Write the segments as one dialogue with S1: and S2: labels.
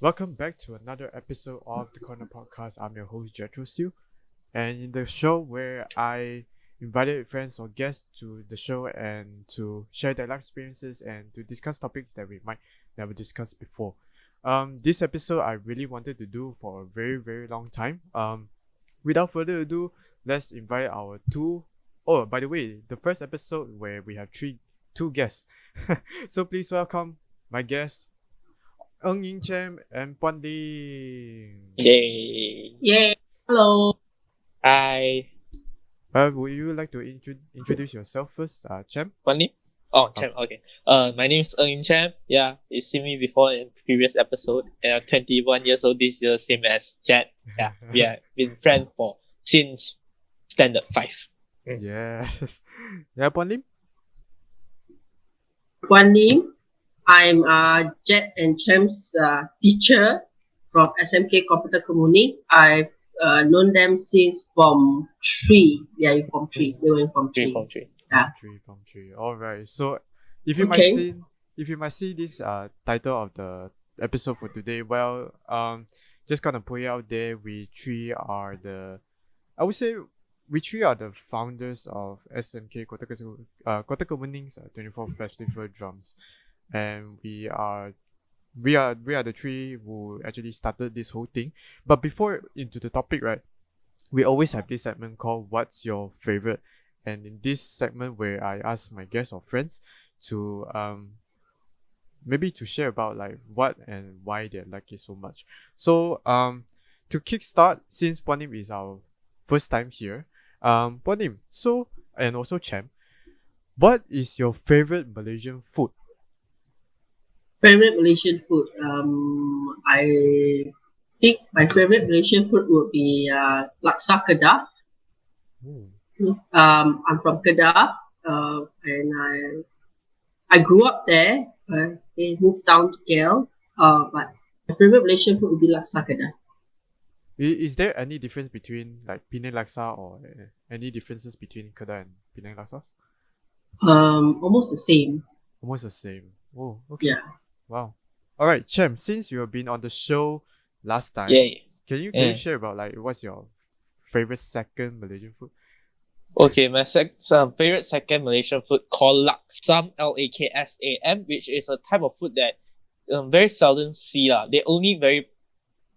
S1: Welcome back to another episode of the Corner Podcast. I'm your host Jethro Siew, and in the show where I invited friends or guests to the show and to share their life experiences and to discuss topics that we might never discuss before. This episode I really wanted to do for a very long time. Without further ado, let's invite our two. Oh, by the way, the first episode where we have two guests. So please welcome my guests. Ying Chem and Puan Lim.
S2: Yay!
S3: Yay! Hello.
S2: Hi,
S1: Would you like to introduce yourself first, Chem?
S2: Puan Lim? Oh, Champ. Okay. My name is Champ. Yeah, you seen me before in previous episode, and I'm 21 years old this year, same as Jet. Yeah, we have been friends since standard 5.
S1: Yes. Yeah, Puan Lim?
S3: Puan Lim. I'm Jet and Cham's teacher from SMK Computer Community. I've known them since Form 3. Yeah, Form 3. They were in Form 3.
S2: From 3.
S3: Yeah.
S1: Form three. All right. So, if you
S3: Okay.
S1: might see this title of the episode for today, well, just gonna put it out there. I would say we three are the founders of SMK Kota Kemening's 24 Festival Drums, and we are the three who actually started this whole thing. But before into the topic, right, we always have this segment called "What's Your Favorite?" And in this segment, where I ask my guests or friends to maybe to share about like what and why they like it so much. So to kickstart, since Puan Lim is our first time here, Puan Lim, so and also Chem, what is your favorite Malaysian food?
S3: Favorite Malaysian food. I think my favorite Malaysian food would be laksa Kedah.
S1: Ooh.
S3: I'm from Kedah, and I grew up there. I moved down to KL. But my favorite Malaysian food would be laksa Kedah.
S1: Is there any difference between like Penang laksa or any differences between Kedah and Penang laksas?
S3: Almost the same.
S1: Almost the same. Oh, okay.
S3: Yeah.
S1: Wow. All right, Chem. Since you have been on the show last time,
S2: Yay.
S1: can you
S2: Mm.
S1: share about like what's your favorite second Malaysian food?
S2: Okay, my favorite second Malaysian food called laksam, Laksam, which is a type of food that very seldom see lah. They only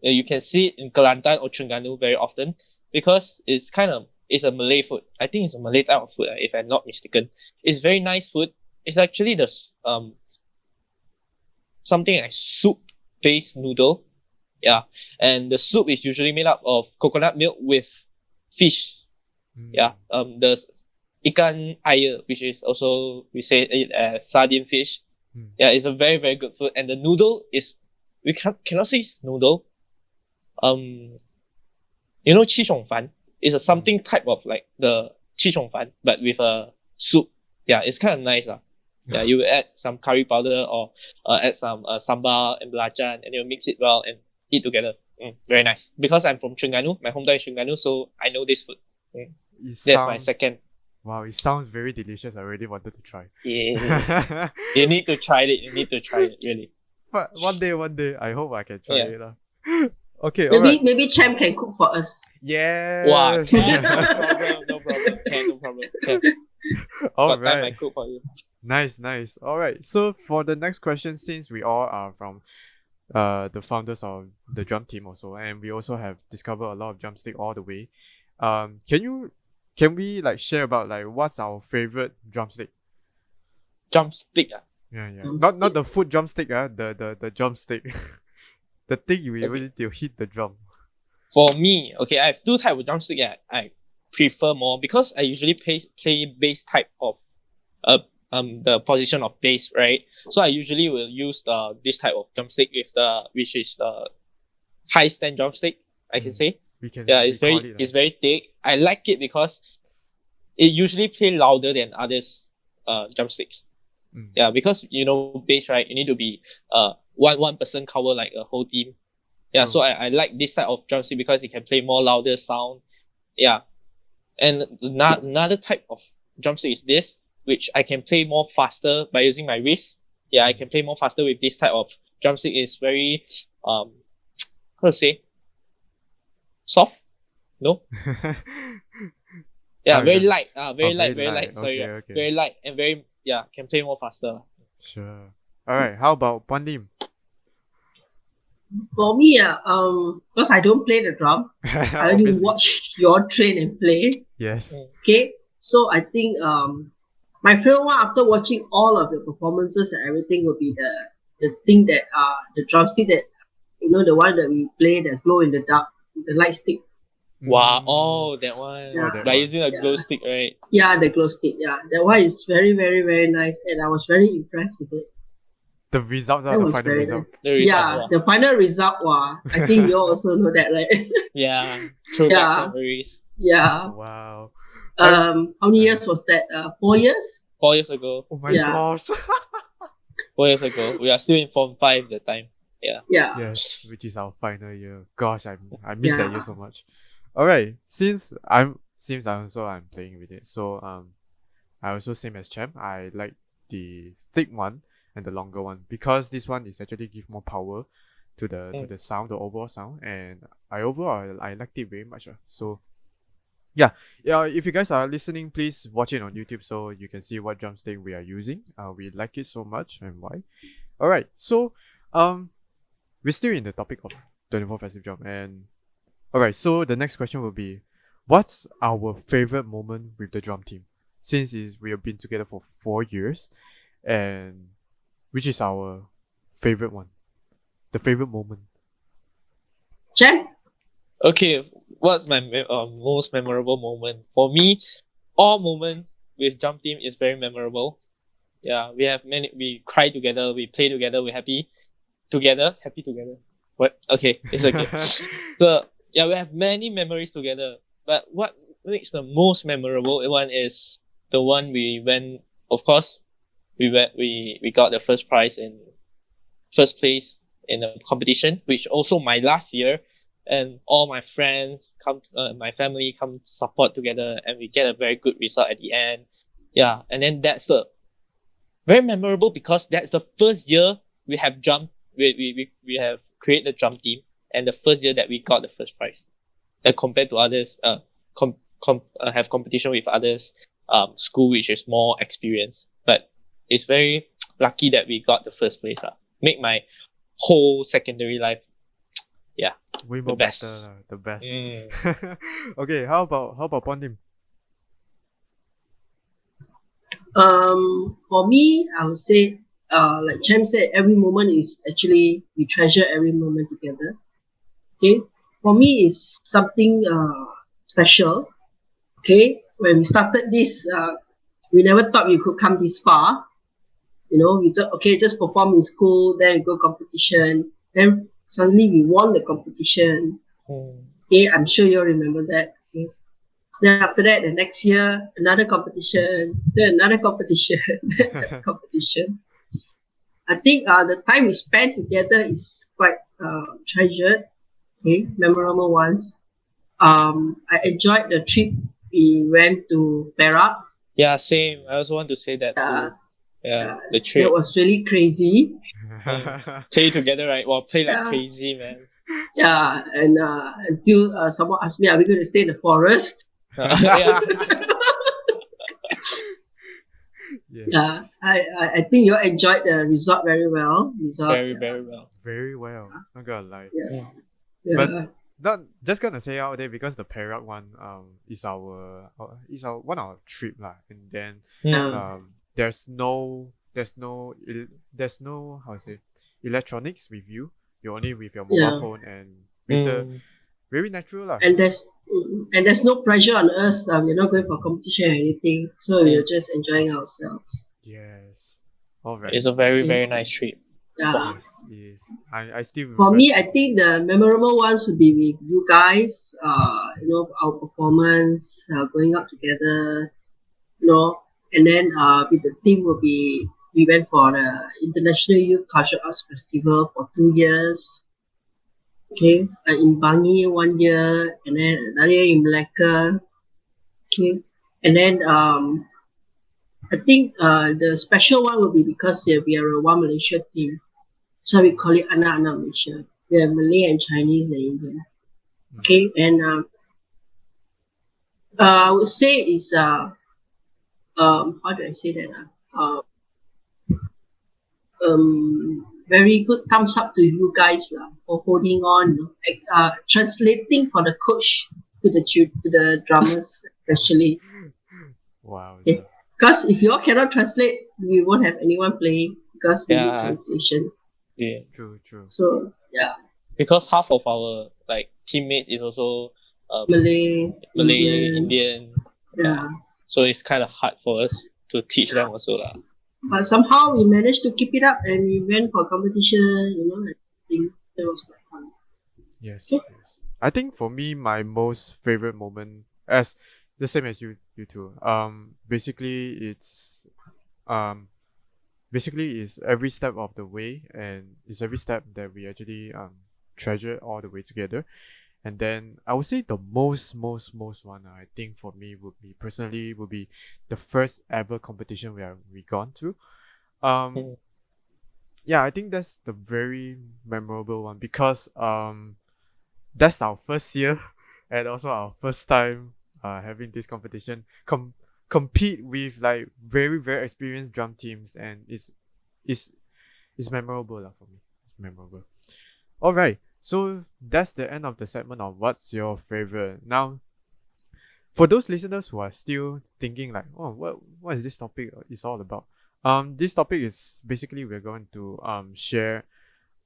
S2: you can see it in Kelantan or Terengganu very often because it's a Malay food. I think it's a Malay type of food, if I'm not mistaken. It's very nice food. It's actually the something like soup-based noodle. Yeah, and the soup is usually made up of coconut milk with fish. Yeah, the ikan air, which is also we say it as sardine fish. Yeah, it's a very good food, and the noodle is cannot say it's noodle. You know chi chong fan is a something type of like the chi chong fan, but with a soup. Yeah, it's kind of nice lah. Yeah, you will add some curry powder or add some sambal and belacan, and you mix it well and eat together. Very nice. Because I'm from Terengganu, my hometown is Terengganu, so I know this food. That's my second.
S1: Wow, it sounds very delicious. I really wanted to try.
S2: Yeah, you need to try it. You need to try it, really.
S1: But one day, I hope I can try
S2: Yeah.
S1: it lah. Okay, alright.
S3: Maybe Champ can cook for us.
S1: Yes.
S2: Wow, no problem. No problem. Can.
S1: All
S2: Got time I
S1: right.
S2: cook for you.
S1: Nice. All right. So for the next question, since we all are from the founders of the drum team also, and we also have discovered a lot of drumstick all the way. Can we like share about like what's our favorite drumstick?
S2: Drumstick.
S1: Yeah.
S3: Drumstick.
S1: Not the food drumstick, the drumstick. The thing you really to hit the drum.
S2: For me, okay, I have two types of drumstick that I prefer more because I usually play bass type of the position of bass, right? So I usually will use this type of drumstick which is the high stand drumstick, I can say.
S1: We can
S2: Yeah, it's
S1: we call
S2: very
S1: it,
S2: it's very thick. I like it because it usually play louder than others drumsticks. Yeah, because you know bass, right? You need to be one person cover like a whole team. Yeah,
S1: True.
S2: so I like this type of drumstick because it can play more louder sound. Yeah. And another type of drumstick is this, which I can play more faster by using my wrist. Yeah, I can play more faster with this type of drumstick is very how to say, soft? No? Yeah, very
S1: Okay.
S2: light. Very
S1: Oh,
S2: light,
S1: very
S2: very
S1: light.
S2: light. Sorry,
S1: Okay, okay.
S2: very light and very can play more faster.
S1: Sure. Alright, how about Puan Lim?
S3: For me, because I don't play the drum, I only
S1: Obviously.
S3: watch your train and play.
S1: Yes.
S2: Mm.
S3: Okay, so I think my favorite one after watching all of the performances and everything would be the thing that the drumstick that the one that we play, the glow in the dark, the light stick.
S2: Wow,
S1: Mm.
S2: that one.
S3: Yeah.
S1: that
S2: By
S1: one.
S2: using a glow stick, right?
S3: Yeah, the glow stick. Yeah, that one is very, very, very nice, and I was very impressed with it.
S1: The results are
S3: That
S1: the
S3: was
S1: final
S3: very
S1: result.
S3: nice.
S2: The result,
S3: Yeah,
S2: wow.
S3: the final result. Wow, I think you all also know that, right?
S2: Yeah, throwback
S3: Yeah.
S2: memories.
S3: Yeah.
S1: Wow.
S3: How many years was that? 4 years.
S2: 4 years ago.
S1: Oh my
S3: Yeah.
S1: gosh.
S2: 4 years ago. We are still in Form 5 at the time. Yeah.
S3: Yeah.
S1: Yes, which is our final year. Gosh, I miss that year
S3: Yeah.
S1: so much. Alright, since I'm playing with it, so I also same as Champ. I like the thick one and the longer one because this one is actually give more power to the sound, the overall sound, and I liked it very much. So yeah, if you guys are listening, please watch it on YouTube so you can see what drumstick we are using. We like it so much and why. Alright, so we're still in the topic of 24 Festive Drum, and alright, so the next question will be, what's our favorite moment with the drum team? Since we have been together for 4 years, and which is our favorite one? The favorite moment.
S3: Jen?
S2: Okay, what's my most memorable moment? For me, all moment with drum team is very memorable. Yeah, we cry together, we play together, we're happy together. What? Okay, it's okay. So yeah, we have many memories together. But what makes the most memorable one is the one we went. Of course, we got the first place in a competition, which also my last year, and all my friends my family come support together, and we get a very good result at the end. Yeah, and then that's the very memorable because that's the first year we have drum. We have created the drum team, and the first year that we got the first prize. Compared to others, have competition with others, school which is more experienced. But it's very lucky that we got the first place. Make my whole secondary life,
S1: Way
S2: the
S1: more
S2: best.
S1: better, the best.
S2: Mm.
S1: Okay, how about Puan Lim?
S3: For me, I would say, like Chem said, every moment is actually we treasure every moment together. Okay, for me, it's something special. Okay, when we started this, we never thought we could come this far. We just perform in school, then we go competition, then suddenly we won the competition.
S2: Mm.
S3: Okay, I'm sure you all remember that. Okay. Then after that, the next year, another competition, then another competition, then another competition. I think the time we spent together is quite treasured, okay, memorable ones. I enjoyed the trip we went to Perak.
S2: Yeah, same. I also want to say that too. Yeah, the
S3: It
S2: trip.
S3: was really crazy.
S2: Play together, right? Well, play like
S3: Yeah.
S2: crazy, man.
S3: Yeah, and until someone asked me, are we going to stay in the forest?
S2: Yeah.
S1: Yes,
S3: Yeah,
S1: yes.
S3: I think you all enjoyed the resort very well.
S2: Very, very well.
S1: Very well. Not gonna lie.
S3: Yeah.
S1: But
S3: Yeah.
S1: not just gonna say out there because the Perak one is our one of our trip lah, and then
S2: Mm.
S1: there's no how to say electronics with you. You're only with your mobile
S3: Yeah.
S1: phone and with the
S2: Mm.
S1: very natural lah.
S3: And there's no pressure on us. We're not going for competition or anything, so we're just enjoying ourselves.
S1: Yes. Alright.
S2: It's a very, very nice trip.
S3: Yeah.
S1: Yes, yes. I still
S3: For
S1: remember
S3: me, I
S1: seeing-
S3: think the memorable ones would be with you guys. Our performance, going out together. And then with the team will be we went for the International Youth Cultural Arts Festival for 2 years. Okay, in Bangi 1 year, and then another year in Malacca. Okay, and then I think the special one will be because we are a One Malaysia team. So we call it anak-anak Malaysia. We have Malay and Chinese and Indian. Okay, and I would say is how do I say that? Very good thumbs up to you guys for holding on, translating for the coach to the drummers especially.
S1: Wow.
S3: Okay. Because if you all cannot translate, we won't have anyone playing because we need
S2: Yeah.
S3: translation.
S2: Yeah.
S1: True.
S3: So yeah,
S2: Because half of our teammate is also
S3: Malay,
S2: Indian.
S3: Yeah.
S2: So it's kind of hard for us to teach them also lah.
S3: But somehow we managed to keep it up and we went for competition, I think that was quite fun.
S1: Yes. I think for me, my most favorite moment, as the same as you two. Basically it's every step of the way, and it's every step that we actually treasure all the way together. And then I would say the most one, I think for me would be the first ever competition we gone to. Yeah, I think that's the very memorable one because that's our first year and also our first time having this competition compete with like very experienced drum teams, and it's memorable for me. It's memorable. All right, so that's the end of the segment of what's your favorite. Now, for those listeners who are still thinking like, oh, what is this topic is all about? This topic is basically we're going to share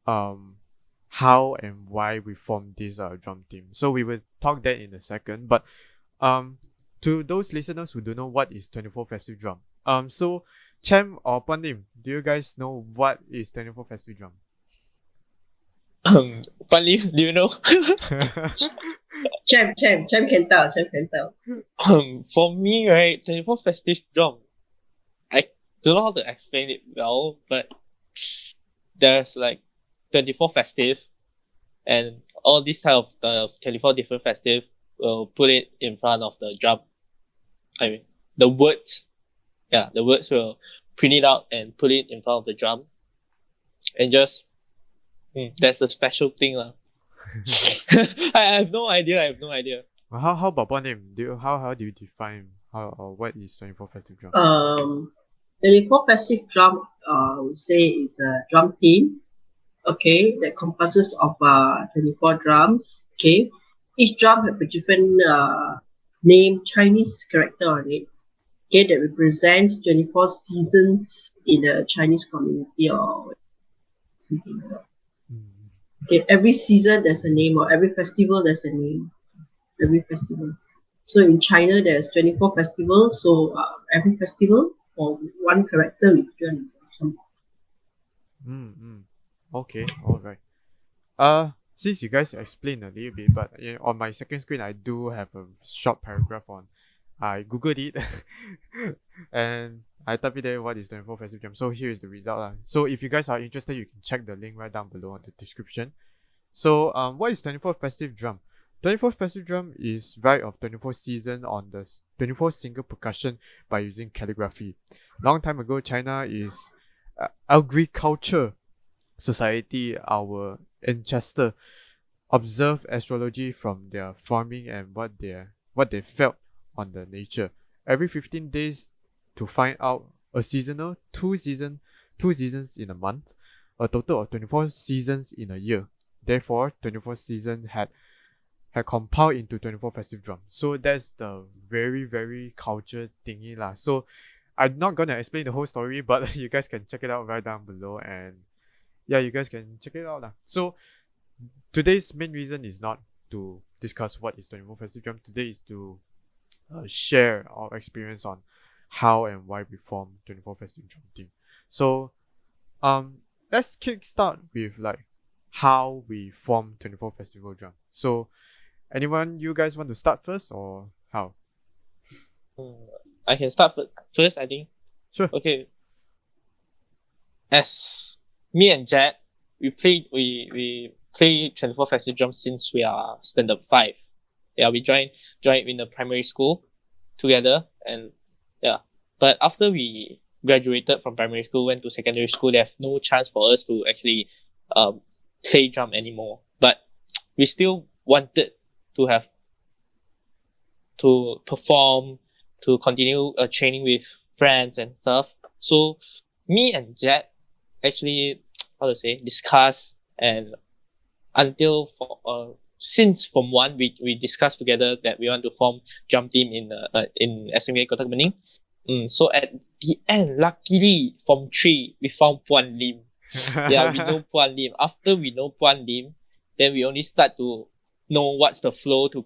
S1: how and why we formed this drum team. So we will talk that in a second. But to those listeners who don't know what is 24 Festive Drum, so Chem or Puan Lim, do you guys know what is 24 Festive Drum?
S2: Puan Lim, do you know?
S3: Chem can tell.
S2: For me, right, 24 Festive Drum, I don't know how to explain it well, but there's like 24 festive, and all these type of 24 different festive will put it in front of the drum. I mean, the words will print it out and put it in front of the drum, and just that's the special thing lah. I have no idea.
S1: Well, how about Puan Lim? How do you define what is 24 Festive Drum?
S3: 24 Festive Drum, I would say is a drum team, okay, that comprises of 24 drums, okay. Each drum have a different name, Chinese character on it, okay, that represents 24 seasons in the Chinese community or something like that. Okay, every season there's a name, or every festival there's a name. Every festival. So in China there's 24 festivals, so every festival for one character with some.
S1: Okay, alright. Since you guys explained a little bit, but on my second screen I do have a short paragraph on. I googled it and I typed it there, what is 24 Festive Drum. So here is the result. So if you guys are interested, you can check the link right down below on the description. So what is 24 Festive Drum? 24 Festive Drum is right of 24 season on the 24 single percussion by using calligraphy. Long time ago, China is agriculture society, our ancestor, observed astrology from their farming and what they felt on the nature. Every 15 days to find out a seasonal, two seasons in a month, a total of 24 seasons in a year. Therefore, 24 seasons had compiled into 24 Festive Drum. So that's the very culture thingy lah. So I'm not gonna explain the whole story, but you guys can check it out right down below, and yeah, you guys can check it out lah. So today's main reason is not to discuss what is 24 Festive Drum. Today is to share our experience on how and why we formed 24 Festive Drum team. So let's kickstart with like how we formed 24 Festival Drum. So anyone, you guys want to start first or how?
S2: I can start first, I think.
S1: Sure.
S2: Okay. As me and Jet, we play 24 Festive Drum since we are standard 5. Yeah, we joined in the primary school together, and yeah. But after we graduated from primary school, went to secondary school, they have no chance for us to actually play drum anymore. But we still wanted to have to perform, to continue training with friends and stuff. So me and Jet actually, discuss, and until since Form 1, we discussed together that we want to form drum team in SMK Kota Kemuning. So at the end, luckily, Form 3, we found Puan Lim. Yeah, we know Puan Lim. After we know Puan Lim, then we only start to know what's the flow to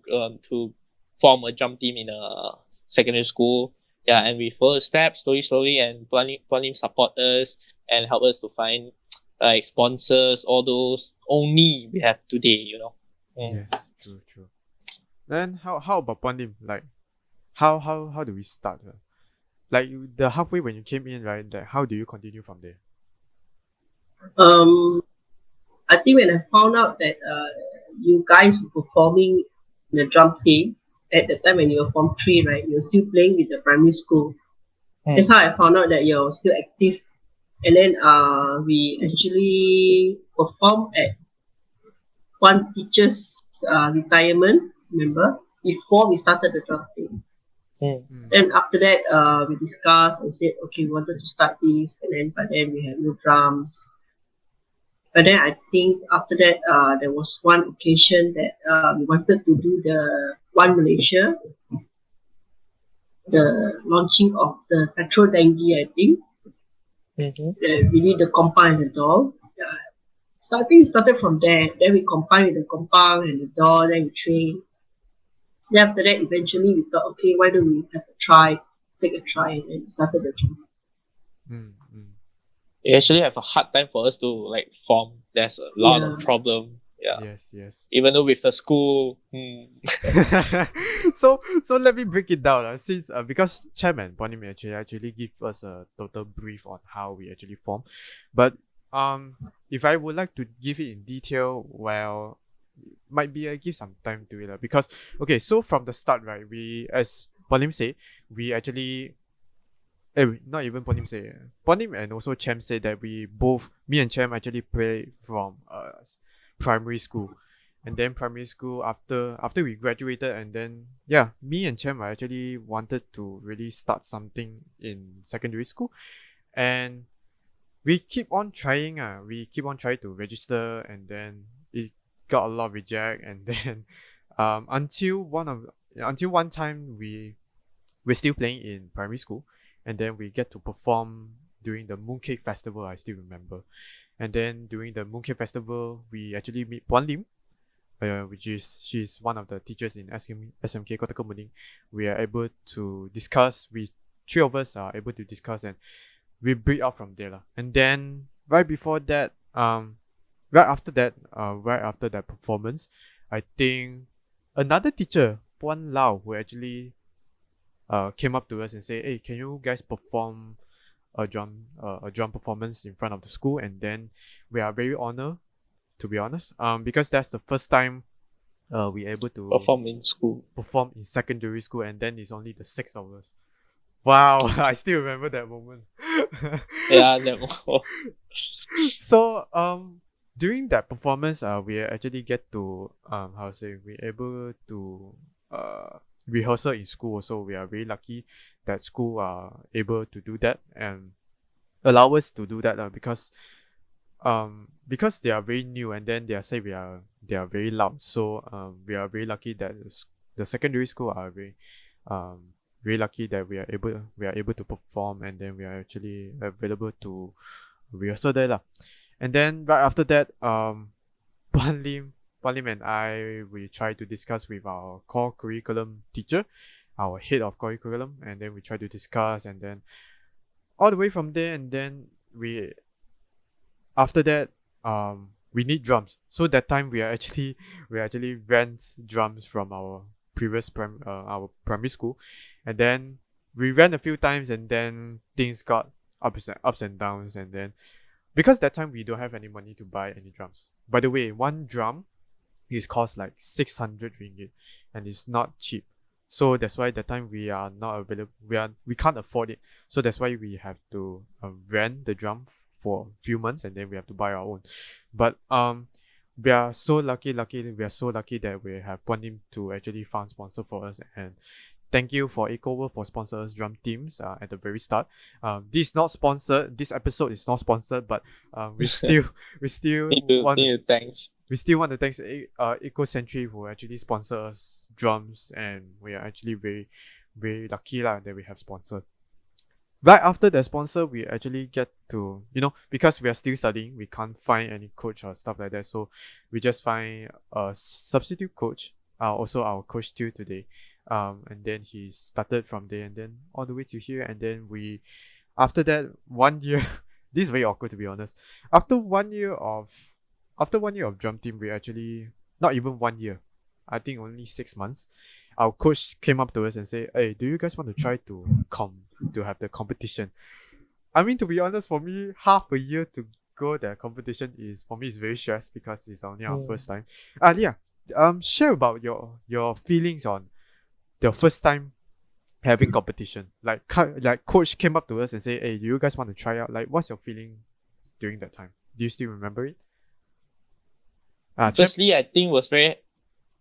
S2: form a drum team in a secondary school. Yeah, and we follow the steps slowly, and Puan Lim support us and help us to find like sponsors, all those only we have today,
S1: Yeah, true. Then how about Puan Lim? Like, how do we start? Like the halfway when you came in, right? Like, how do you continue from there?
S3: I think when I found out that you guys were performing in the drum team at the time when you were Form 3, right? You were still playing with the primary school. That's how I found out that you're still active. And then we actually performed at one teacher's retirement, remember? Before we started the drum team. Then after that, we discussed and said, okay, we wanted to start this. And then by then we had no drums. But then I think after that, there was one occasion that we wanted to do the One Malaysia, the launching of the petrol dengue, I think. We did the compound and the door. So I think it started from there. Then we combined with the compound and the door, then we trained. Then after that, eventually we thought, okay, why don't we take a try, and then started the drum.
S2: It actually have a hard time for us to like form. There's a lot of problem. Yeah.
S1: Yes.
S2: Even though with the school.
S1: So let me break it down. Since because Chairman Puan Lim actually give us a total brief on how we actually form, but if I would like to give it in detail, well, might be I give some time to it because okay, so from the start, right, we, as Puan Lim say, we actually not even Puan Lim say, Puan Lim and also Chem said that me and Chem actually play from primary school, and then primary school after we graduated, and then me and Chem actually wanted to really start something in secondary school, and we keep on trying to register, and then it got a lot of reject, and then until one time we're still playing in primary school, and then we get to perform during the Mooncake Festival. I still remember. And then during the Mooncake Festival, we actually meet Puan Lim, she's one of the teachers in SMK Kota Kemuning. We are able to discuss. Three of us are able to discuss, and we break out from there. And then right after that performance, I think another teacher, Puan Lau, who actually came up to us and say, hey, can you guys perform a drum performance in front of the school? And then we are very honored, to be honest, because that's the first time we able to perform in secondary school, and then it's only the 6 of us. Wow. I still remember that moment.
S2: Yeah, that moment.
S1: So during that performance, we actually get to we able to rehearsal in school. So we are very lucky that school are able to do that and allow us to do that because they are very new, and then they are very loud. So we are very lucky that the secondary school are very lucky that we are able to perform, and then we are actually available to rehearsal there lah. And then right after that, Puan Lim and I, we try to discuss with our core curriculum teacher, our head of curriculum, and then we try to discuss, and then all the way from there, and then after that, we need drums. So that time we actually rent drums from our previous our primary school, and then we ran a few times, and then things got ups and downs, and then because that time we don't have any money to buy any drums. By the way, one drum is cost like 600 ringgit, and it's not cheap. So that's why that time we are not available. We can't afford it. So that's why we have to rent the drum for a few months and then we have to buy our own. But we are so lucky that we have Puan Lim to actually found sponsor for us, and thank you for Ecoworld for sponsor us drum teams at the very start. This is not sponsored. This episode is not sponsored, but we still want
S2: thanks.
S1: We still want to thank EcoCentry who actually sponsor us drums, and we are actually very very lucky that we have sponsored. Right after the sponsor, we actually get to, because we are still studying, we can't find any coach or stuff like that. So we just find a substitute coach, also our coach Siew today. And then he started from there and then all the way to here. And then after that, 1 year, this is very awkward to be honest. After 1 year of drum team, we actually, not even 1 year, I think only 6 months, our coach came up to us and said, "Hey, do you guys want to try to have the competition?" I mean, to be honest, for me, half a year to go the competition is very stressed because it's only our first time. Share about your feelings on the first time having competition. Like coach came up to us and say, "Hey, do you guys want to try out?" Like, what's your feeling during that time? Do you still remember it?
S2: Firstly, I think was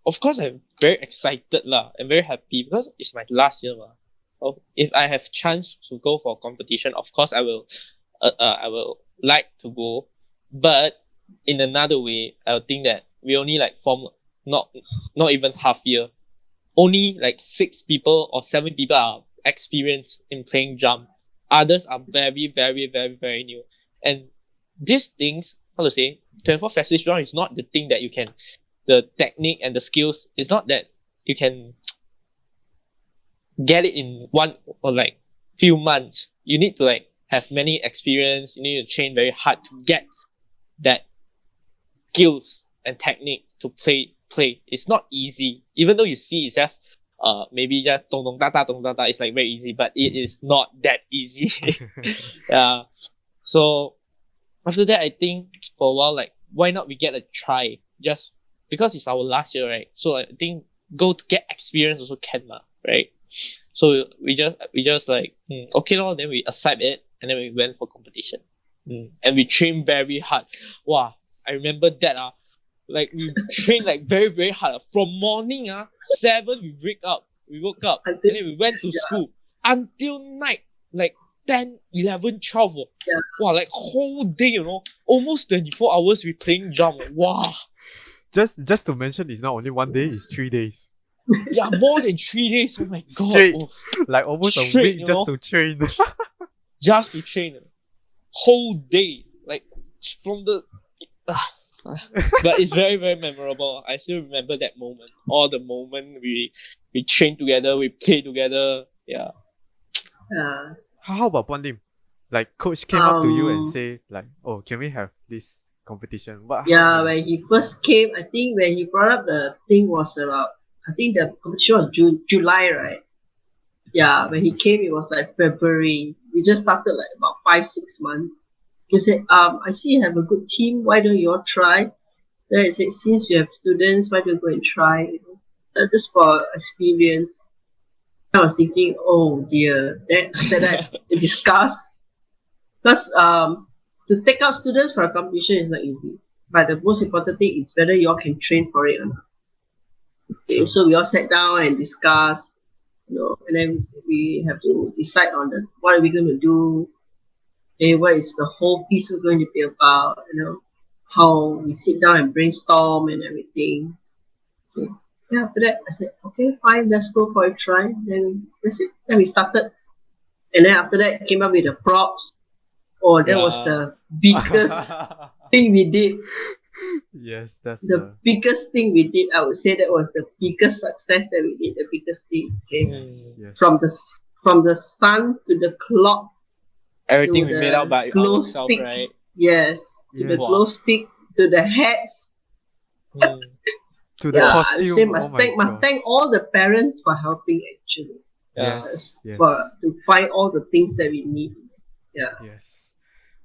S2: of course, I'm very excited lah. I'm very happy because it's my last year lah. If I have chance to go for a competition, of course I will. I will like to go, but in another way, I would think that we only form not even half year. Only 6 people or 7 people are experienced in playing drum. Others are very, very, very, very new. And these things, how to say, 24 Festive Drum is not the thing that you can. The technique and the skills, it's not that you can get it in one or few months. You need to have many experience. You need to train very hard to get that skills and technique to play. It's not easy. Even though you see it's just maybe just dong dong da da dong da da, it's very easy, but it is not that easy. Yeah. So after that, I think for a while, why not we get a try? Just because it's our last year, right? So I think go to get experience also can, right? So we just okay lor, then we accept it and then we went for competition. And we trained very hard. Wow, I remember that we trained very, very hard. From morning 7 we woke up and then we went to school until night 10, 11, 12.
S3: Yeah.
S2: Wow, whole day, almost 24 hours we playing drum. Wow.
S1: Just to mention, it's not only 1 day, it's 3 days.
S2: Yeah, more than 3 days. Oh my god.
S1: Straight. Almost a week just to train.
S2: Just to train. Whole day. From the but it's very, very memorable. I still remember that moment. All the moment we trained together, we played together. Yeah.
S1: How about Puan Lim? Coach came up to you and say "Oh, can we have this competition?"
S3: When he first came, I think when he brought up the thing was about, I think the competition was July, right? Yeah, when he came, it was February. We just started about 5-6 months. He said, I see you have a good team. Why don't you all try? Then I said, since you have students, why don't you go and try? Just for experience. I was thinking, oh dear. Then I said that to discuss. Because to take out students for a competition is not easy. But the most important thing is whether you all can train for it or not. Okay, so we all sat down and discussed, and then we have to decide on what are we going to do, what is the whole piece we're going to be about, how we sit down and brainstorm and everything. Okay. Yeah, after that, I said, okay, fine, let's go for a try. Then that's it. Then we started. And then after that, came up with the props. Oh, that was the biggest thing we did.
S1: Yes, that's
S3: the biggest thing we did. I would say that was the biggest success that we did. The biggest thing. Okay?
S1: Yes.
S3: From the sun to the clock.
S2: Everything we made out by ourselves, right?
S3: Yes. To the glow stick, to the hats.
S1: To the costume.
S3: I would say must thank all the parents for helping actually.
S1: Yes.
S3: To find all the things that we need. Yeah.
S1: Yes.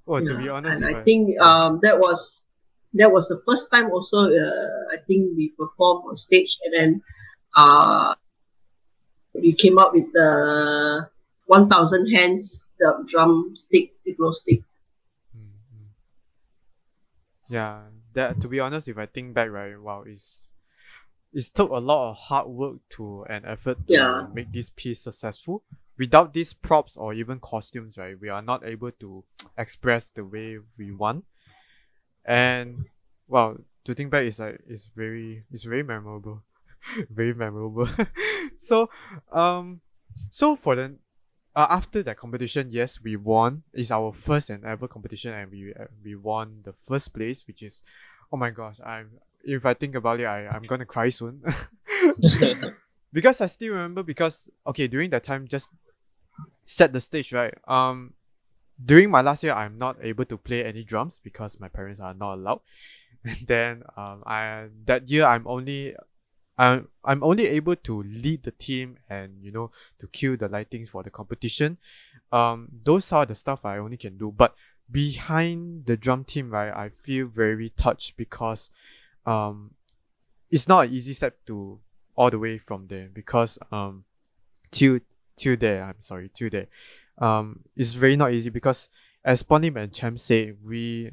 S1: Well, to be honest,
S3: and I think that was the first time also. I think we performed on stage, and then we came up with the 1,000 hands, the drum stick, the glow stick.
S1: Yeah, that to be honest, if I think back, right, wow, it took a lot of hard work to and effort
S3: Yeah.
S1: to make this piece successful. Without these props or even costumes, right, we are not able to express the way we want. And wow, to think back, it's very memorable, very memorable. So, so for the after that competition, yes, we won. It's our first and ever competition, and we won the first place, which is, oh my gosh, if I think about it, I'm gonna cry soon. Because I still remember, because okay, during that time, just set the stage, right. During my last year, I'm not able to play any drums because my parents are not allowed. And then I that year I'm only able to lead the team and to cue the lightings for the competition. Those are the stuff I only can do. But behind the drum team, right, I feel very touched because um it's not an easy step to all the way from there, because till till there. It's very not easy because, as Puan Lim and Champ say, we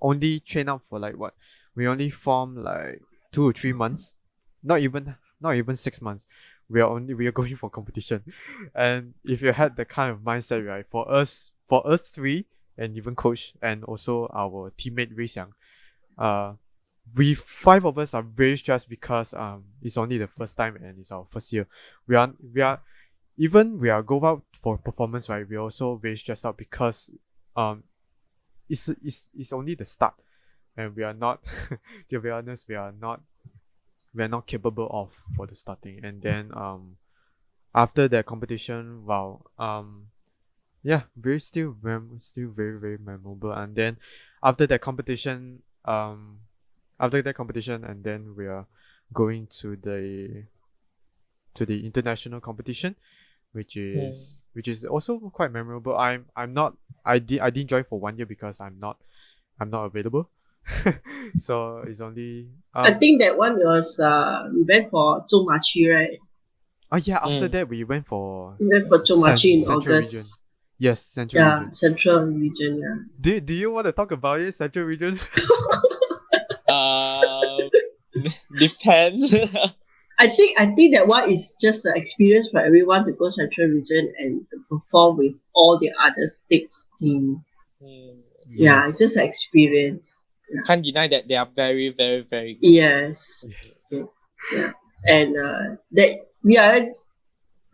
S1: only train out for like what? We only form like 2 or 3 months, not even 6 months. We are going for competition, and if you had the kind of mindset, right, for us three, and even coach and also our teammate Ray Xiang, uh, we five of us are very stressed because it's only the first time and it's our first year. We are even we are go out for performance, right, we're also very stressed out because um it's only the start, and we are not to be honest, we are not capable of for the starting. And then after that competition, wow, yeah, still very very memorable. And then after that competition, and then we are going to the international competition, which is also quite memorable. I didn't join for 1 year because I'm not available. So it's only
S3: I think that one was we went for Zhongmachi, right?
S1: oh yeah, after
S2: Mm.
S1: that we went for
S3: We went for Zhongmachi in
S1: Central region.
S3: August.
S1: Yes, Central
S3: Yeah,
S1: region.
S3: Central region. Yeah.
S1: Do you want to talk about it, Central region?
S2: Um, depends.
S3: I think that one is just an experience for everyone to go Central region and to perform with all the other states team. Yeah, it's
S1: Yes.
S3: just an experience.
S2: Can't deny that they are very, very, very good.
S3: Yes.
S1: Yes.
S3: Yeah. And that we are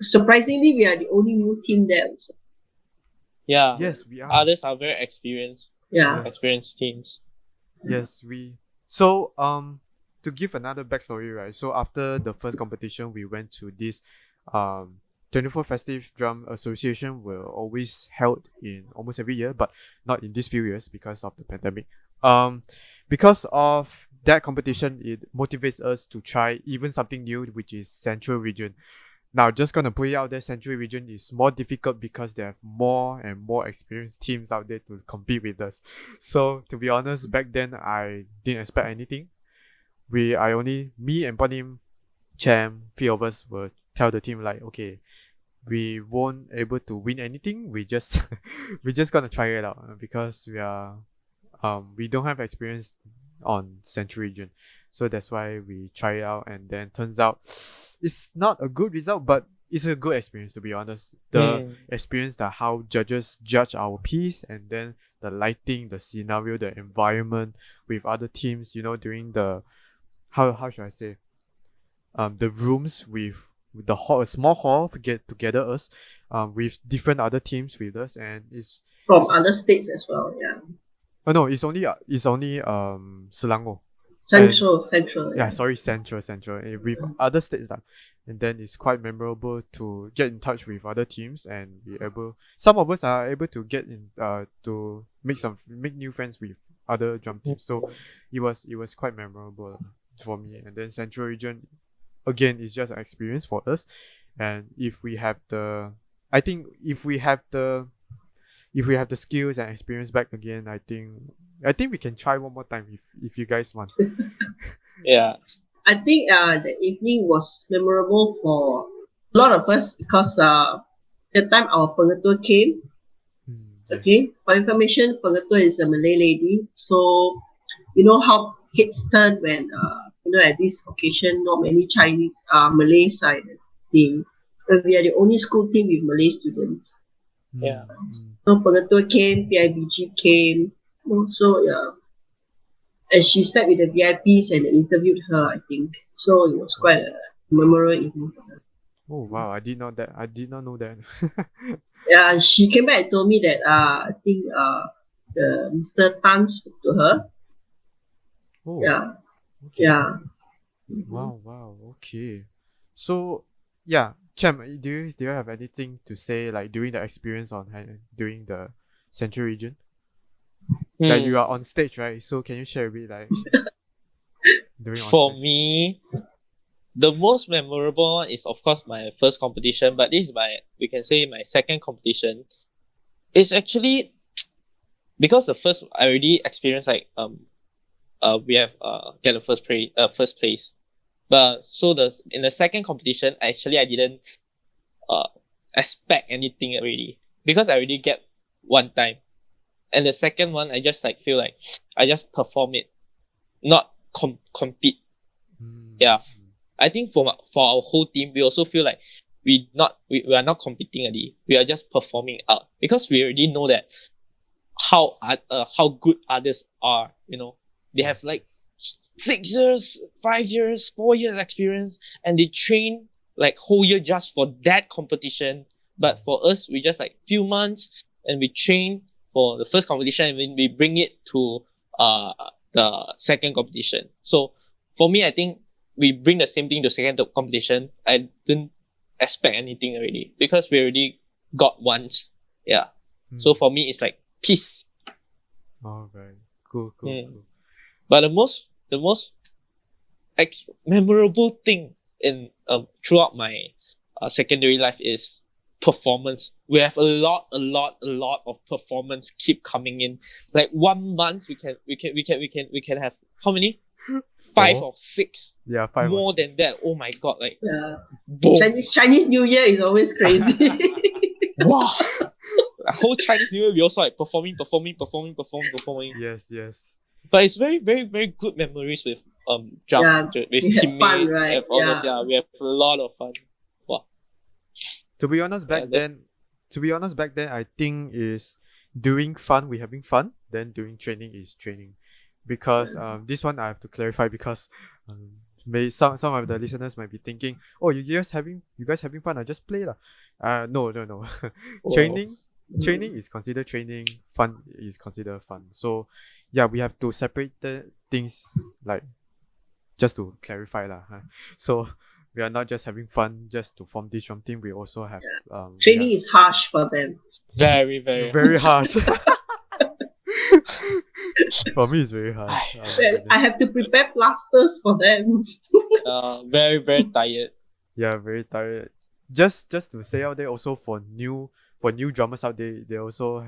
S3: surprisingly we are the only new team there also.
S2: Yeah.
S1: Yes, we are.
S2: Others are very experienced,
S3: Yeah.
S2: experienced teams.
S1: Yes, we. So to give another backstory, right? So after the first competition, we went to this 24 Festive Drum Association, were always held in almost every year, but not in these few years because of the pandemic. Because of that competition, it motivates us to try even something new, which is Central Region. Now, just gonna put it out there, Central Region is more difficult because there have more and more experienced teams out there to compete with us. So, to be honest, back then I didn't expect anything. Me and Panim, Cham, few of us will tell the team like, okay, we won't able to win anything. We just we just gonna try it out because we don't have experience on Central Region, so that's why we try it out. And then turns out it's not a good result, but it's a good experience, to be honest. The experience that how judges judge our piece, and then the lighting, the scenario, the environment with other teams, during the how should I say, the rooms with the hall, a small hall to get together us with different other teams with us. And
S3: From
S1: it's
S3: other states as well. Yeah.
S1: oh no, it's only Selangor.
S3: Central.
S1: Yeah,
S3: Yeah.
S1: sorry, Central, with other states lah. And then it's quite memorable to get in touch with other teams and be able. Some of us are able to get in to make new friends with other drum teams. So it was quite memorable for me. And then Central Region, again, is just an experience for us. And if we have the, I think if we have the skills and experience back again, I think we can try one more time if you guys want.
S2: Yeah.
S3: I think the evening was memorable for a lot of us because the time our pengetua came.
S1: Yes.
S3: Okay, for information, pengetua is a Malay lady. So you know how heads turn when at this occasion not many Chinese Malays are in the team. We are the only school team with Malay students.
S2: Yeah.
S3: So Pengetua came, PIBG came. So yeah, and she sat with the VIPs and interviewed her, I think. So it was quite a memorable evening for her.
S1: Oh wow, I did not know that.
S3: Yeah, she came back and told me that I think the Mr. Tan spoke to her.
S1: Oh,
S3: Yeah,
S1: okay.
S3: yeah.
S1: Wow, okay. So yeah, Chem, do you have anything to say like during the experience during the Central region? Like you are on stage, right? So can you share a bit like during on
S2: For
S1: stage?
S2: me, the most memorable one is of course my first competition, but this is we can say my second competition. It's actually because the first I already experienced like we have get the first place. But so in the second competition, actually I didn't expect anything already because I already get one time. And the second one I just like feel like I just perform it, not compete. Yeah. I think for our whole team, we also feel like we are not competing already. We are just performing out because we already know that how good others are. They have like 6 years, 5 years, 4 years experience, and they train like whole year just for that competition. But for us, we just like few months and we train for the first competition and then we bring it to the second competition. So for me, I think we bring the same thing to second competition. I didn't expect anything already because we already got once. Yeah. So for me, it's like peace.
S1: All right. Cool.
S2: But the most memorable thing in throughout my secondary life is performance. We have a lot of performance keep coming in. Like 1 month we can have how many? 5 or 6.
S1: Yeah, 5
S2: more
S1: or 6.
S2: than that. Oh my god! Like
S3: boom. Chinese New Year is always crazy.
S2: Wow. The whole Chinese New Year we also like performing.
S1: Yes.
S2: But it's very, very, very good memories with drum, with teammates,
S3: fun, right?
S2: and all those. Yeah, we have a lot of fun. Wow.
S1: To be honest, back then, I think is doing fun, we having fun. Then doing training is training, because this one I have to clarify because some of the listeners might be thinking, oh, you guys having fun? I just play lah. No. Training is considered training. Fun is considered fun. So yeah, we have to separate the things, like just to clarify lah. So we are not just having fun just to form this drum team. We also have
S3: training is harsh for them.
S2: Very, very,
S1: very harsh. For me, it's very harsh.
S3: I have to prepare plasters for them.
S2: Very, very tired.
S1: Yeah, very tired. Just to say out there, also for new drummers out there, they also,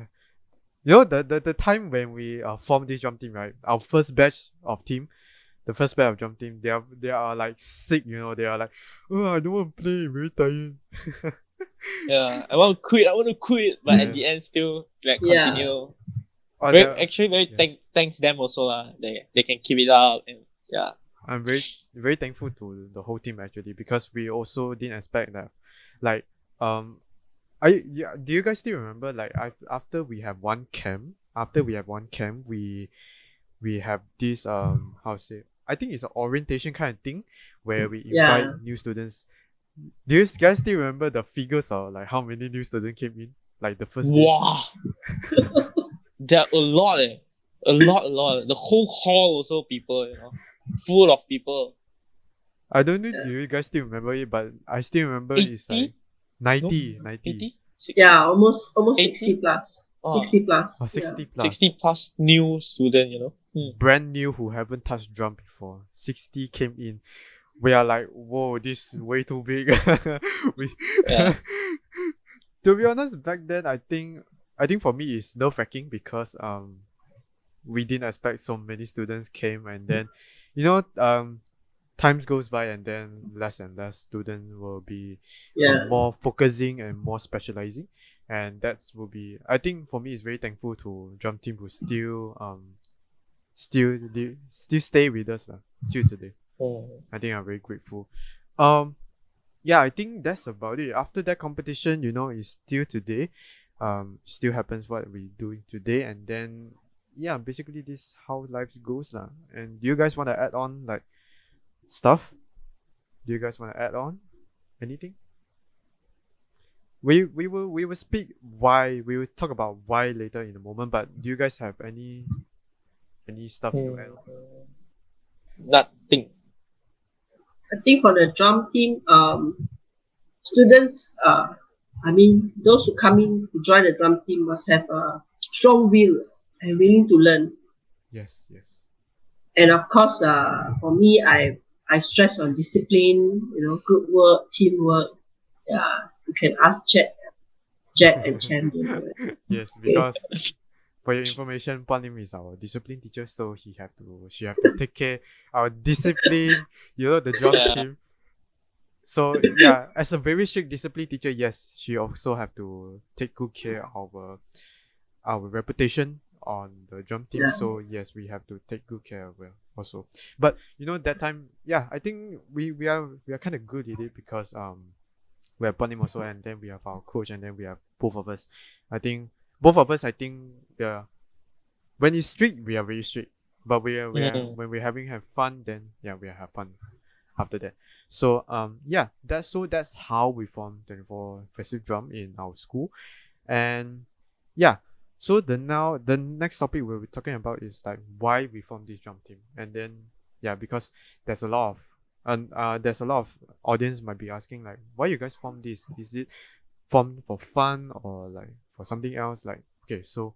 S1: the time when we formed this drum team, right? Our first batch of drum team, they are like sick, they are like, oh, I don't want to play, very tired.
S2: Yeah, I want to quit, but at the end still like continue. Thanks them also they can keep it up, and yeah.
S1: I'm very, very thankful to the whole team actually, because we also didn't expect that, like do you guys still remember, like, after we have one camp, we have this how to say, I think it's an orientation kind of thing where we invite new students. Do you guys still remember the figures of like how many new students came in, like the first day?
S2: Wow. There are a lot. A lot. The whole hall also people, full of people.
S1: I don't know, do you guys still remember it, but I still remember 80? It's like 90.
S2: 80? 60?
S3: Yeah, almost
S2: 80?
S3: 60 plus. 60 plus.
S1: Oh, 60 plus.
S2: 60 plus new student,
S1: Brand new who haven't touched drum before. 60 came in. We are like, whoa, this is way too big. To be honest, back then I think for me it's nerve-wracking because we didn't expect so many students came, and then times goes by and then less and less students will be more focusing and more specializing, and I think for me it's very thankful to drum team who still stay with us till today. I think I'm very grateful. Yeah, I think that's about it. After that competition, it's still today. Still happens what we doing today, and then yeah, basically this how life goes lah. And do you guys want to add on like stuff? Do you guys want to add on anything? We will speak why, we will talk about why later in a moment. But do you guys have any stuff to add on?
S2: Nothing.
S3: I think for the drum team, students, those who come in to join the drum team must have a strong will and willing to learn.
S1: Yes.
S3: And of course, for me, I stress on discipline, group work, teamwork. Yeah, you can ask Jet and Chan.
S1: Yes, because for your information, Puan Lim is our discipline teacher, so she have to take care our discipline, the drum team. So yeah, as a very strict discipline teacher, yes, she also have to take good care of our reputation on the drum team.
S3: Yeah.
S1: So yes, we have to take good care of it also. But that time, yeah, I think we are kind of good at it because we have Puan Lim also, and then we have our coach, and then we have both of us. I think both of us, yeah, when it's strict, we are very strict. But when we're have fun, then yeah, we have fun after that. So yeah, that's how we formed 24 Festive Drum in our school. And yeah, so the next topic we'll be talking about is like why we formed this drum team. And then yeah, because there's a lot of audience might be asking like, why you guys formed this? Is it formed for fun or like for something else? Like, okay, so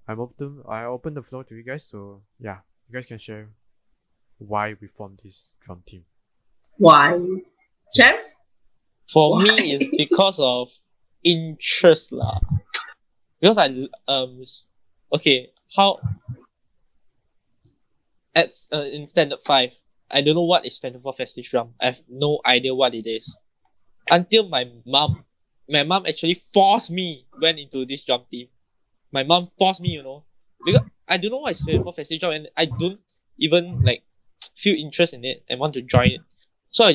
S1: I open the floor to you guys. So yeah, you guys can share why we formed this drum team.
S3: Why? Chan?
S1: Yes.
S2: For
S3: Why?
S2: me, it's because of interest lah. Because how at in standard 5, I don't know what is standard for Festive Drum. I have no idea what it is until my mom actually forced me went into this drum team. My mom forced me, because I don't know what is standard for Festive Drum, and I don't even like feel interest in it and want to join it. So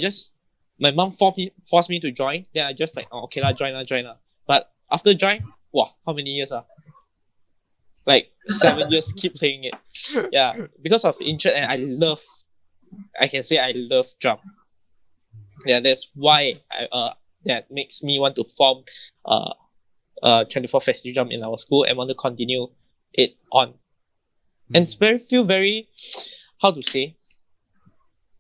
S2: my mom forced me to join. Then I just like, oh, okay lah, join lah. But after join, wow, how many years ah? Like 7 years, keep playing it. Yeah, because of interest, and I can say I love drum. Yeah, that's why that makes me want to form 24 Festive Drum in our school and want to continue it on. And it's feel very, how to say,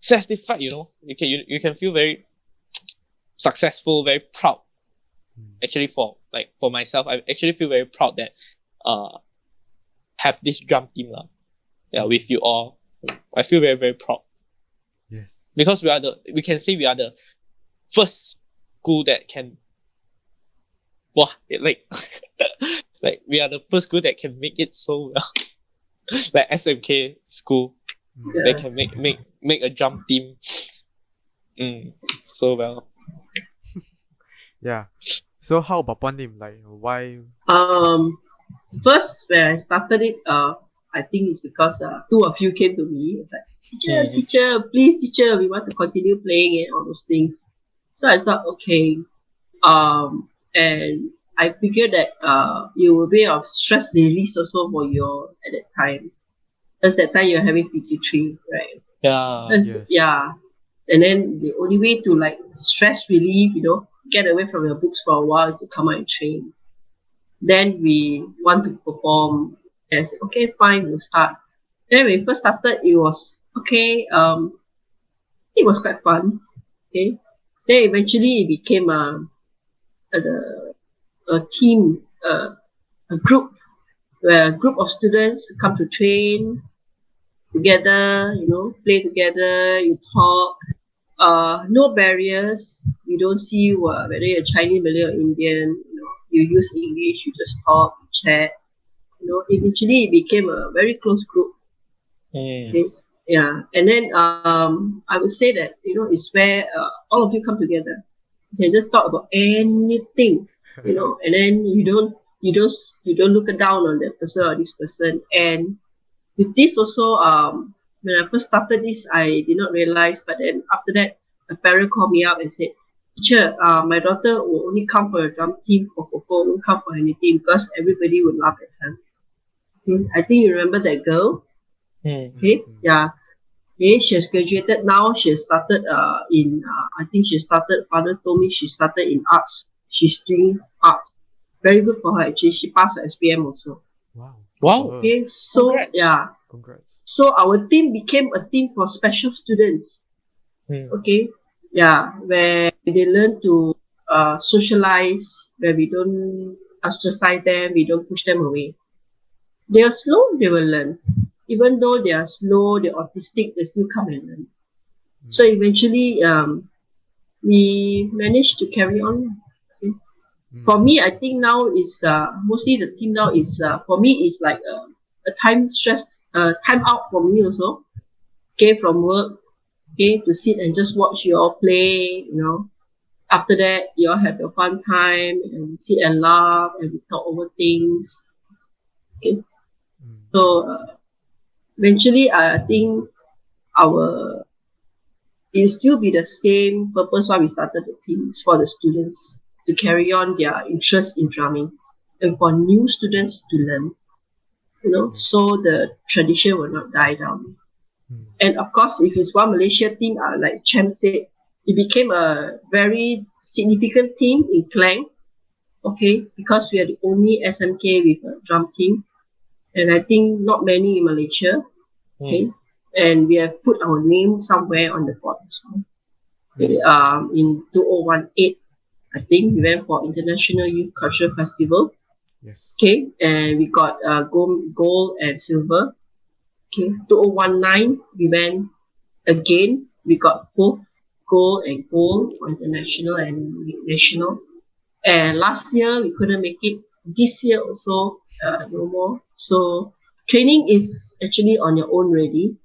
S2: satisfied, you can feel very successful, very proud. Actually, for myself, I actually feel very proud that have this drum team with you all. I feel very, very proud.
S1: Yes.
S2: Because we can say we are the first school that can like we are the first school that can make it so well. Like SMK school.
S3: Yeah.
S2: They can make a drum team so well.
S1: Yeah. So how about Puan Lim? Like why?
S3: First when I started it, I think it's because two of you came to me. It's like, teacher, please, teacher, we want to continue playing it, all those things. So I thought, okay, and I figured that it will be of stress release also for you at that time. Because that time you're having 53, right?
S2: Yeah.
S1: Yes.
S3: Yeah. And then the only way to like stress relief, get away from your books for a while is to come out and train. Then we want to perform. And I said, okay, fine, we'll start. Then when we first started, it was okay. It was quite fun. Okay. Then eventually it became a team, a group, where a group of students come to train together, play together, you talk. No barriers. We don't see whether you're Chinese, Malay, or Indian. You use English, you just talk, chat. Eventually it became a very close group. Okay? Yeah, and then I would say that it's where all of you come together. You can just talk about anything, and then you don't look down on that person or this person, and with this also, when I first started this, I did not realize, but then after that, a parent called me up and said, "Teacher, my daughter will only come for a drum team for Coco, won't come for anything because everybody would laugh at her." Okay? I think you remember that girl. Okay, yeah. Okay, she has graduated now. She has started I think she started, father told me she started in arts. She's doing arts. Very good for her actually. She passed her SPM also.
S1: Wow.
S2: Wow.
S3: Okay, so
S2: Congrats.
S3: yeah.
S1: Congrats.
S3: So our team became a team for special students. Okay, yeah, where they learn to socialize, where we don't ostracize them, we don't push them away. They are slow, they will learn. Even though they are slow, they're autistic, they still come and learn. So eventually, we managed to carry on. Okay. For me, I think now is mostly the team now is for me is like a time out for me also. Okay, from work, okay, to sit and just watch you all play, you know. After that, you all have your fun time and sit and laugh and we talk over things. Okay, so eventually, I think our it will still be the same purpose why we started the team. It's for the students to carry on their interest in drumming and for new students to learn, you know, so the tradition will not die down. And of course, if it's one Malaysia team, like Chem said, it became a very significant team in Klang, okay, because we are the only SMK with a drum team. And I think not many in Malaysia, okay, and we have put our name somewhere on the board. So, in 2018, I think we went for International Youth Cultural Festival.
S1: Yes.
S3: Okay, and we got gold and silver. Okay, 2019 we went again. We got both gold and gold for international and national. And last year we couldn't make it. This year also no more. So training is actually on your own already.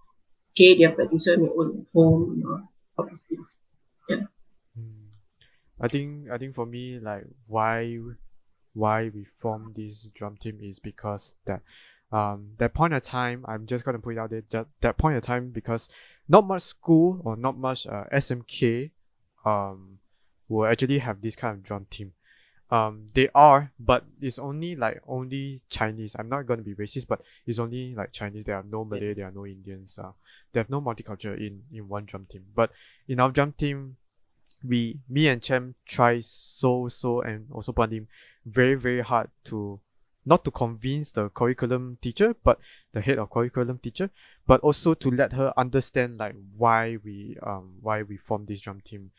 S3: Okay, they're practicing on your own at home, you know, all these things. Yeah.
S1: I think for me, like why we formed this drum team is because that point of time, I'm just gonna put it out there, that point of time, because not much school or not much SMK will actually have this kind of drum team. They are, but it's only Chinese. I'm not gonna be racist, but it's only like Chinese. There are no Malay, there are no Indians. They have no multicultural in one drum team. But in our drum team, me and Chem try so and also Puan Lim very very hard to not to convince the curriculum teacher, but the head of curriculum teacher, but also to let her understand like why we formed this drum team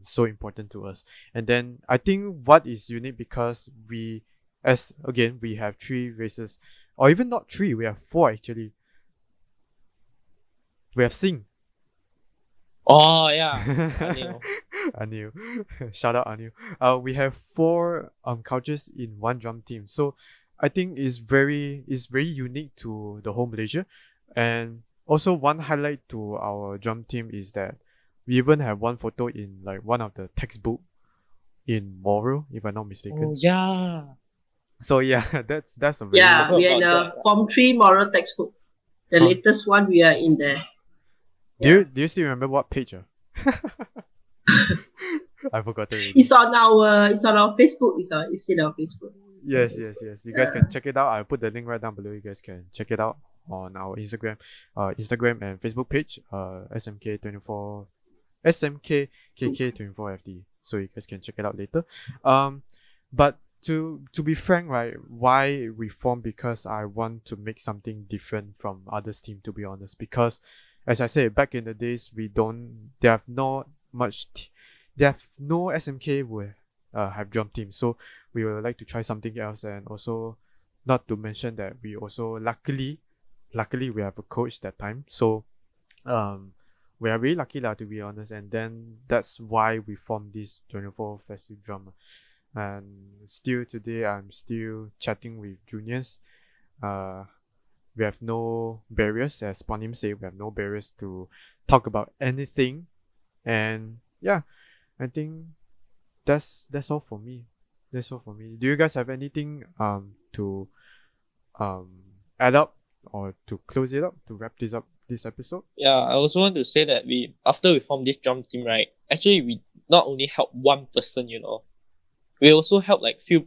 S1: so important to us. And then I think what is unique, because we have three races, or even not three, we have four actually. We have Sing.
S2: Oh yeah, I knew.
S1: Anu. Shout out Anu. We have four cultures in one drum team. So I think it's very unique to the whole Malaysia. And also one highlight to our drum team is that we even have one photo in like one of the textbook in moral, if I'm not mistaken.
S2: Oh yeah.
S1: So yeah, that's a very
S3: Yeah, we are in a Form 3 moral textbook. The latest one, we are in there.
S1: Do you still remember what page? I forgot already.
S3: It's on our Facebook. It's in our Facebook.
S1: Yes. You guys can check it out. I'll put the link right down below. You guys can check it out on our Instagram and Facebook page. SMK24 SMKKK24FD. So you guys can check it out later. But to be frank, right, why we formed, because I want to make something different from others' team, to be honest. Because as I said, back in the days, they have no SMK will have drum team. So we would like to try something else, and also not to mention that we also luckily we have a coach that time. So we are really lucky lah, to be honest. And then that's why we formed this 24 Festive Drum. And still today, I'm still chatting with juniors. We have no barriers, as Puan Lim said. We have no barriers to talk about anything, and yeah, I think that's all for me. That's all for me. Do you guys have anything to add up or to close it up, to wrap this episode?
S2: Yeah, I also want to say that after we formed this drum team, right? Actually, we not only help one person, we also help like few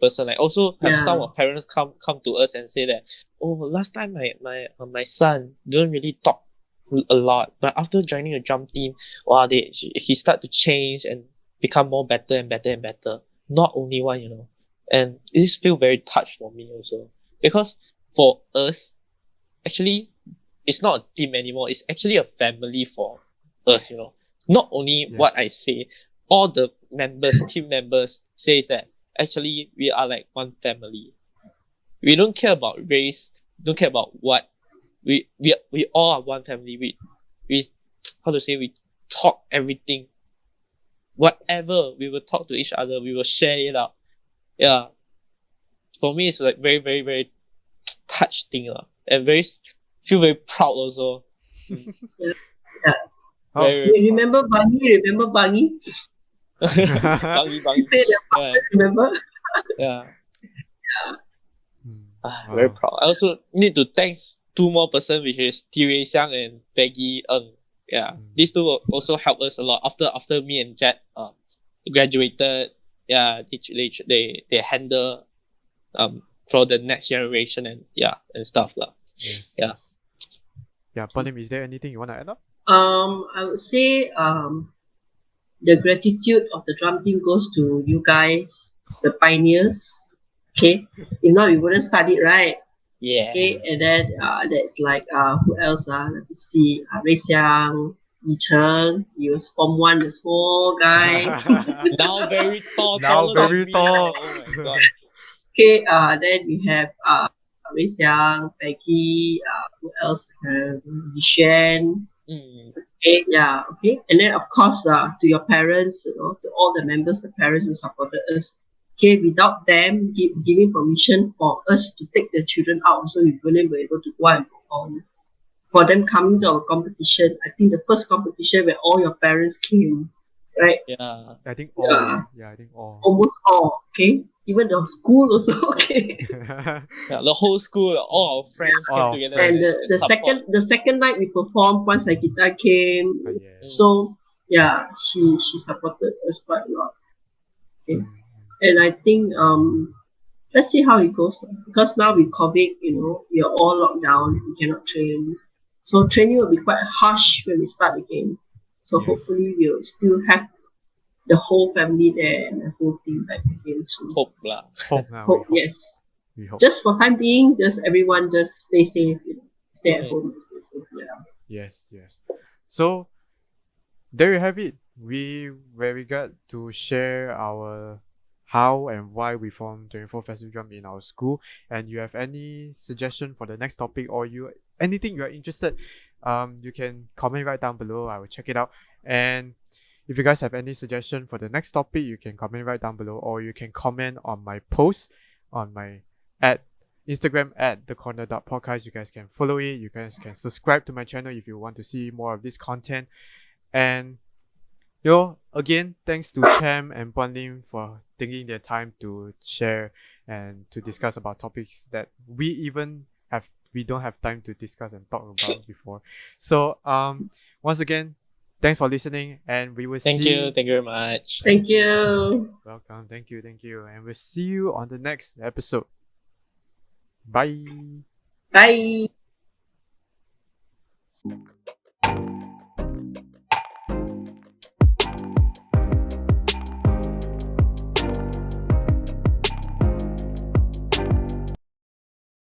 S2: person. Like also have some of parents come to us and say that, oh, last time my son didn't really talk a lot, but after joining a drum team, wow, he start to change and become more better and better and better. Not only one, and this feel very touched for me also, because for us, actually, it's not a team anymore. It's actually a family for us. Not only what I say, all the team members says that actually we are like one family. We don't care about race, don't care about what. We all are one family. We how to say, we talk everything. Whatever we will talk to each other, we will share it out. Yeah. For me, it's like very, very, very touched thing. And feel very proud also.
S3: Yeah.
S2: Very,
S3: You remember Bunny? Bunny?
S2: Bungy.
S3: You say the
S2: Yeah.
S3: remember?
S2: Yeah.
S1: Wow.
S2: Very proud. I also need to thank two more person, which is T. Xiang and Peggy Ng. Yeah. These two will also help us a lot. After me and Jet graduated, yeah, they handle for the next generation and stuff lah.
S1: Yes,
S2: Yeah.
S1: yes. Yeah, Puan Lim, is there anything you want to add up?
S3: I would say the gratitude of the drum team goes to you guys, the pioneers. Okay, if not, we wouldn't start it, right?
S2: Yeah.
S3: Okay, and then that's like who else? Let me see. Ray Xiang, Yi Cheng, he was Form 1, the small guy.
S2: Now very tall.
S1: Now
S2: taller
S1: very
S2: than me.
S1: tall.
S2: Oh my god.
S3: Okay, then we have Ray Xiang, Peggy, who else? Yi Xuan. Okay, yeah, okay. And then of course to your parents, to all the members, the parents who supported us. Okay, without them giving permission for us to take the children out, so we wouldn't be able to go and perform. For them coming to our competition, I think the first competition where all your parents came, right?
S2: Yeah.
S1: I think all. Yeah, I think all.
S3: Almost all, okay? Even the school also, okay?
S2: Yeah, the whole school, all our friends
S1: All
S2: came
S1: our
S2: together.
S1: friends.
S3: And
S2: support.
S3: the second night we performed, Puan Sakita came.
S1: Yes.
S3: So yeah, she supported us quite a lot. Okay. And I think let's see how it goes, because now with COVID, we are all locked down, we cannot train. So training will be quite harsh when we start again. So
S1: Yes.
S3: hopefully we'll still have the whole family there and the whole team back again soon.
S2: Hope lah.
S1: Hope now.
S3: Hope, yes.
S1: We hope.
S3: Just for time being, just everyone just stay safe, stay at home, stay safe. Yeah.
S1: Yes. So there you have it. Where we got to share our how and why we formed 24 Festive Drum in our school. And you have any suggestion for the next topic, or anything you are interested, you can comment right down below. I will check it out. And if you guys have any suggestion for the next topic, you can comment right down below, or you can comment on my post on my Instagram @thecorner.podcast. You guys can follow it. You guys can subscribe to my channel if you want to see more of this content. And again, thanks to Chem and Puan Lim for taking their time to share and to discuss about topics that we don't have time to discuss and talk about before. So once again, thanks for listening, and we will
S2: Thank you very much.
S3: Thank you.
S1: Welcome. Thank you. And we'll see you on the next episode. Bye.
S3: Bye.